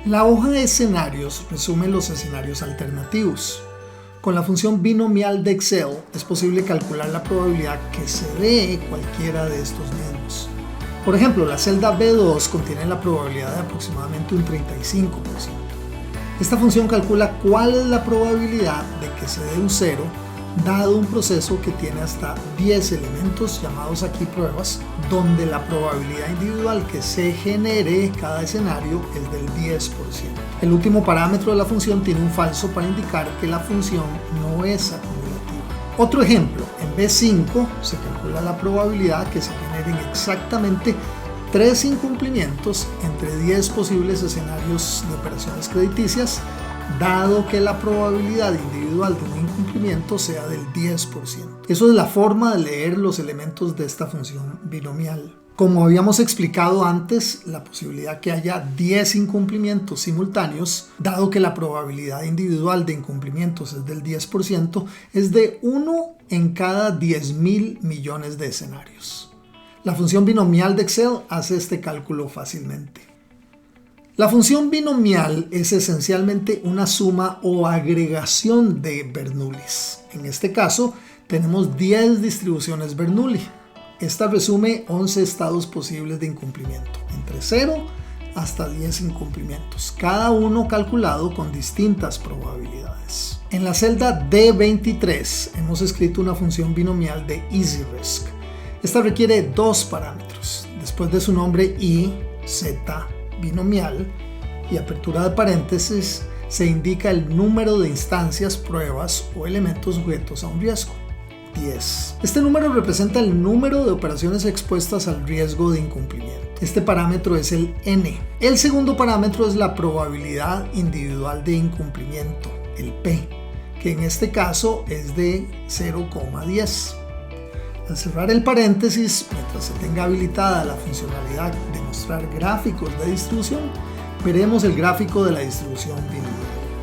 La hoja de escenarios resume los escenarios alternativos. Con la función binomial de Excel es posible calcular la probabilidad que se dé cualquiera de estos mismos. Por ejemplo, la celda B2 contiene la probabilidad de aproximadamente un 35%. Esta función calcula cuál es la probabilidad de que se dé un 0 dado un proceso que tiene hasta 10 elementos, llamados aquí pruebas, donde la probabilidad individual que se genere cada escenario es del 10%. El último parámetro de la función tiene un falso para indicar que la función no es acumulativa. Otro ejemplo, en B5 se calcula la probabilidad que se generen exactamente 3 incumplimientos entre 10 posibles escenarios de operaciones crediticias, dado que la probabilidad individual de un incumplimiento sea del 10%. Eso es la forma de leer los elementos de esta función binomial. Como habíamos explicado antes, la posibilidad que haya 10 incumplimientos simultáneos, dado que la probabilidad individual de incumplimientos es del 10%, es de 1 en cada 10.000 millones de escenarios. La función binomial de Excel hace este cálculo fácilmente. La función binomial es esencialmente una suma o agregación de Bernoullis. En este caso, tenemos 10 distribuciones Bernoulli. Esta resume 11 estados posibles de incumplimiento, entre 0 hasta 10 incumplimientos, cada uno calculado con distintas probabilidades. En la celda D23 hemos escrito una función binomial de EasyRisk. Esta requiere dos parámetros. Después de su nombre I, Z, binomial y apertura de paréntesis, se indica el número de instancias, pruebas o elementos sujetos a un riesgo, 10. Este número representa el número de operaciones expuestas al riesgo de incumplimiento. Este parámetro es el N. El segundo parámetro es la probabilidad individual de incumplimiento, el P, que en este caso es de 0,10. Al cerrar el paréntesis, mientras se tenga habilitada la funcionalidad de mostrar gráficos de distribución, veremos el gráfico de la distribución binomial.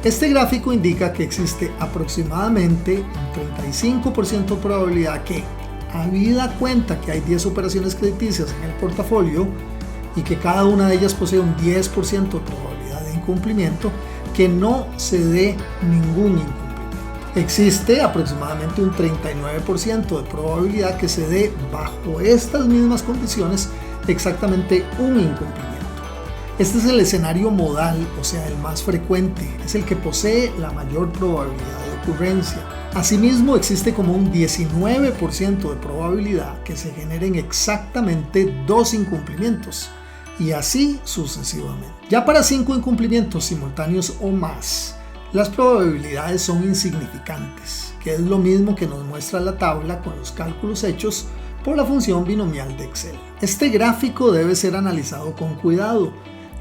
Este gráfico indica que existe aproximadamente un 35% de probabilidad que, habida cuenta que hay 10 operaciones crediticias en el portafolio y que cada una de ellas posee un 10% de probabilidad de incumplimiento, que no se dé ningún incumplimiento. Existe aproximadamente un 39% de probabilidad que se dé bajo estas mismas condiciones exactamente un incumplimiento. Este es el escenario modal, o sea, el más frecuente, es el que posee la mayor probabilidad de ocurrencia. Asimismo, existe como un 19% de probabilidad que se generen exactamente 2 incumplimientos, y así sucesivamente. Ya para 5 incumplimientos simultáneos o más, las probabilidades son insignificantes, que es lo mismo que nos muestra la tabla con los cálculos hechos por la función binomial de Excel. Este gráfico debe ser analizado con cuidado.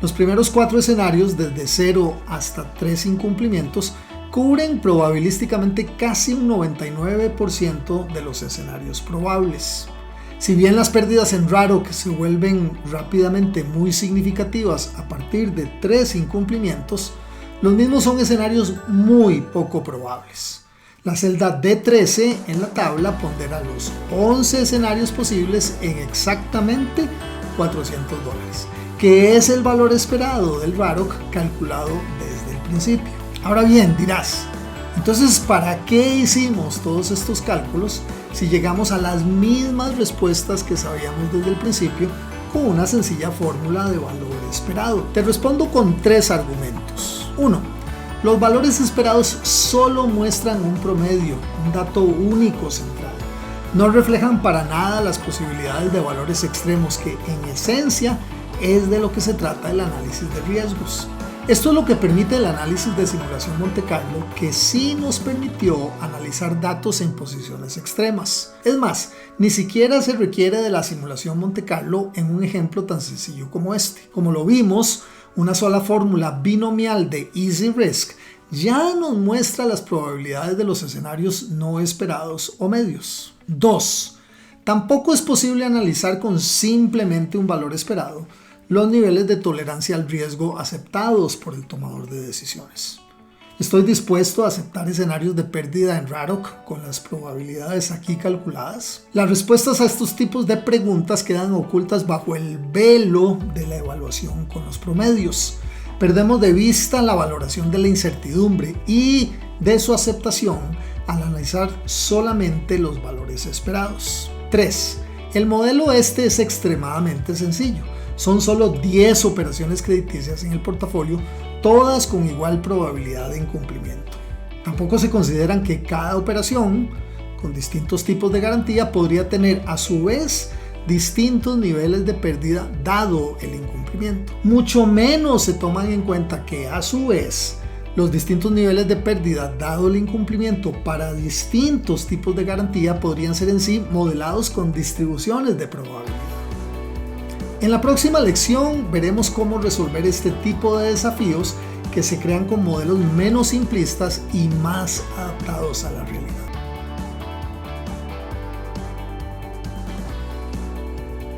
Los primeros 4 escenarios, desde 0 hasta 3 incumplimientos, cubren probabilísticamente casi un 99% de los escenarios probables. Si bien las pérdidas en RAROC se vuelven rápidamente muy significativas a partir de 3 incumplimientos, los mismos son escenarios muy poco probables. La celda D13 en la tabla pondera los 11 escenarios posibles en exactamente $400, que es el valor esperado del RAROC calculado desde el principio. Ahora bien, dirás, entonces, ¿para qué hicimos todos estos cálculos si llegamos a las mismas respuestas que sabíamos desde el principio con una sencilla fórmula de valor esperado? Te respondo con 3 argumentos. 1. Los valores esperados solo muestran un promedio, un dato único central. No reflejan para nada las posibilidades de valores extremos, que en esencia es de lo que se trata el análisis de riesgos. Esto es lo que permite el análisis de simulación Monte Carlo, que sí nos permitió analizar datos en posiciones extremas. Es más, ni siquiera se requiere de la simulación Monte Carlo en un ejemplo tan sencillo como este. Como lo vimos, una sola fórmula binomial de EasyRisk ya nos muestra las probabilidades de los escenarios no esperados o medios. 2. Tampoco es posible analizar con simplemente un valor esperado los niveles de tolerancia al riesgo aceptados por el tomador de decisiones. ¿Estoy dispuesto a aceptar escenarios de pérdida en RAROC con las probabilidades aquí calculadas? Las respuestas a estos tipos de preguntas quedan ocultas bajo el velo de la evaluación con los promedios. Perdemos de vista la valoración de la incertidumbre y de su aceptación al analizar solamente los valores esperados. 3. El modelo este es extremadamente sencillo. Son solo 10 operaciones crediticias en el portafolio, todas con igual probabilidad de incumplimiento. Tampoco se consideran que cada operación, con distintos tipos de garantía, podría tener a su vez distintos niveles de pérdida dado el incumplimiento. Mucho menos se toman en cuenta que a su vez los distintos niveles de pérdida dado el incumplimiento para distintos tipos de garantía podrían ser en sí modelados con distribuciones de probabilidad. En la próxima lección veremos cómo resolver este tipo de desafíos que se crean con modelos menos simplistas y más adaptados a la realidad.